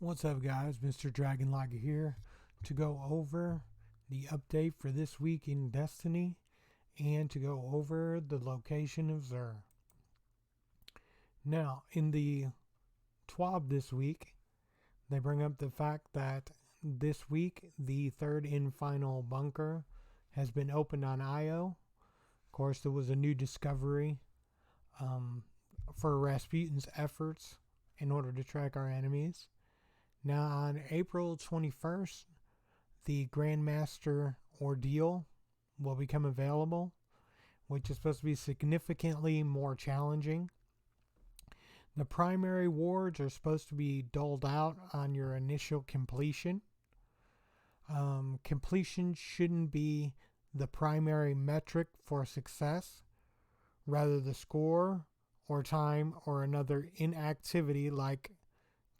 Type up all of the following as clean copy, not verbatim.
What's up, guys? Mr. Dragonlager here to go over the update for this week in Destiny and to go over the location of Xur. Now, in the TWAB this week, they bring up the fact that this week the third and final bunker has been opened on IO. Of course, there was a new discovery for Rasputin's efforts in order to track our enemies. Now, on April 21st, the Grandmaster Ordeal will become available, which is supposed to be significantly more challenging. The primary wards are supposed to be doled out on your initial completion. Completion shouldn't be the primary metric for success, rather the score or time or another inactivity like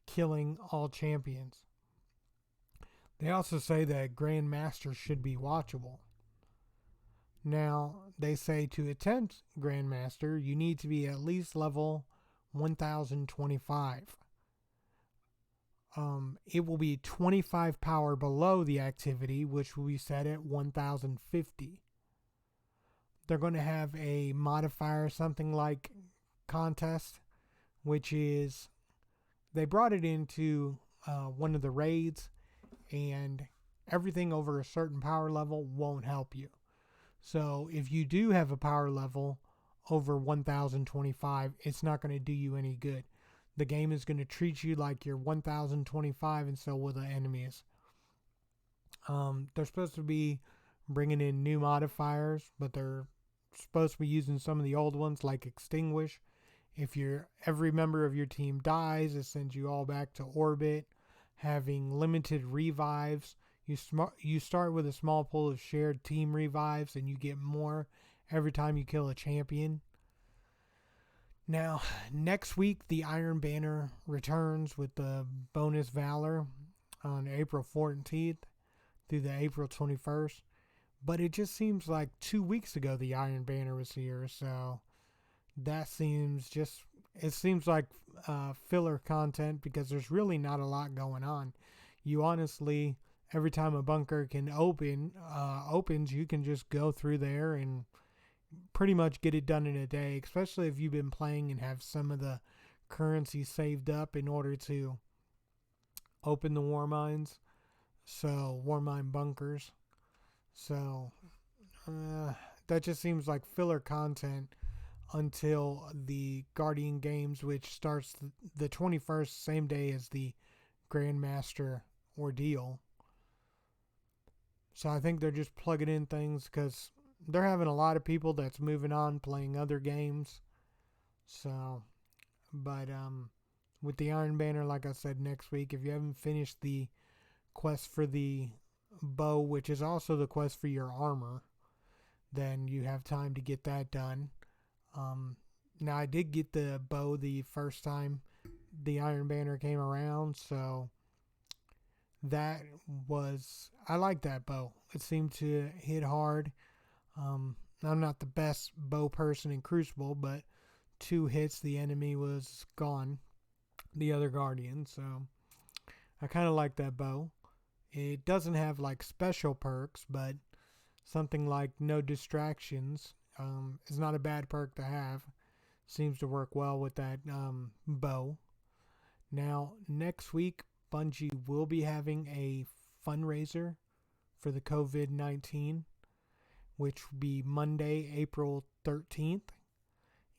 killing all champions. They also say that Grandmaster should be watchable. Now, they say to attempt Grandmaster, you need to be at least level 1025. It will be 25 power below the activity, which will be set at 1050. They're going to have a modifier, something like contest, which is they brought it into one of the raids, and everything over a certain power level won't help you. So if you do have a power level over 1025, it's not going to do you any good. The game is going to treat you like you're 1025, and so will the enemies. They're supposed to be bringing in new modifiers, but they're supposed to be using some of the old ones like extinguish. If every member of your team dies, it sends you all back to orbit. Having limited revives, you start with a small pool of shared team revives, and you get more every time you kill a champion. Now, next week, the Iron Banner returns with the bonus Valor on April 14th through the April 21st. But it just seems like 2 weeks ago the Iron Banner was here, so that seems like filler content because there's really not a lot going on. You honestly, every time a bunker can opens, you can just go through there and pretty much get it done in a day, especially if you've been playing and have some of the currency saved up in order to open the war mines, so war mine bunkers. So that just seems like filler content until the Guardian Games, which starts the 21st, same day as the Grandmaster Ordeal. So I think they're just plugging in things because they're having a lot of people that's moving on playing other games. So, but with the Iron Banner, like I said, next week, if you haven't finished the quest for the bow, which is also the quest for your armor, then you have time to get that done. Now, I did get the bow the first time the Iron Banner came around, so I like that bow. It seemed to hit hard. I'm not the best bow person in Crucible, but 2 hits, the enemy was gone, the other Guardian, so I kind of like that bow. It doesn't have like special perks, but something like no distractions is not a bad perk to have. Seems to work well with that bow. Now, next week, Bungie will be having a fundraiser for the COVID-19, which will be Monday, April 13th.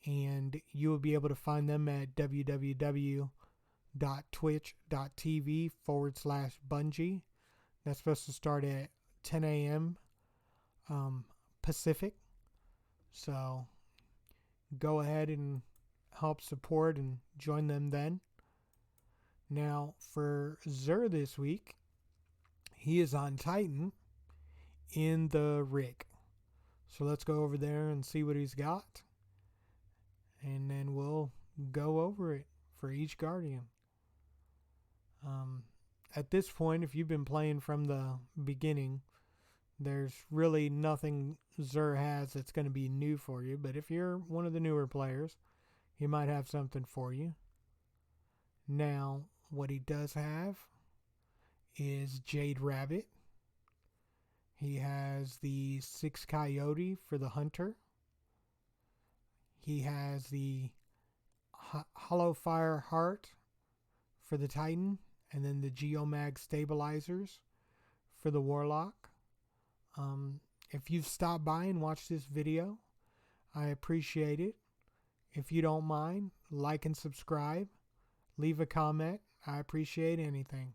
And you will be able to find them at www.twitch.tv/Bungie. That's supposed to start at 10 a.m. Pacific. So go ahead and help support and join them then. Now, for Xur this week, he is on Titan in the rig. So let's go over there and see what he's got. And then we'll go over it for each Guardian. At this point, if you've been playing from the beginning, there's really nothing Xur has that's going to be new for you. But if you're one of the newer players, he might have something for you. Now, what he does have is Jade Rabbit. He has the 6 Coyote for the Hunter. He has the Hollow Fire Heart for the Titan, and then the Geomag Stabilizers for the Warlock. If you've stopped by and watched this video, I appreciate it. If you don't mind, like and subscribe. Leave a comment. I appreciate anything.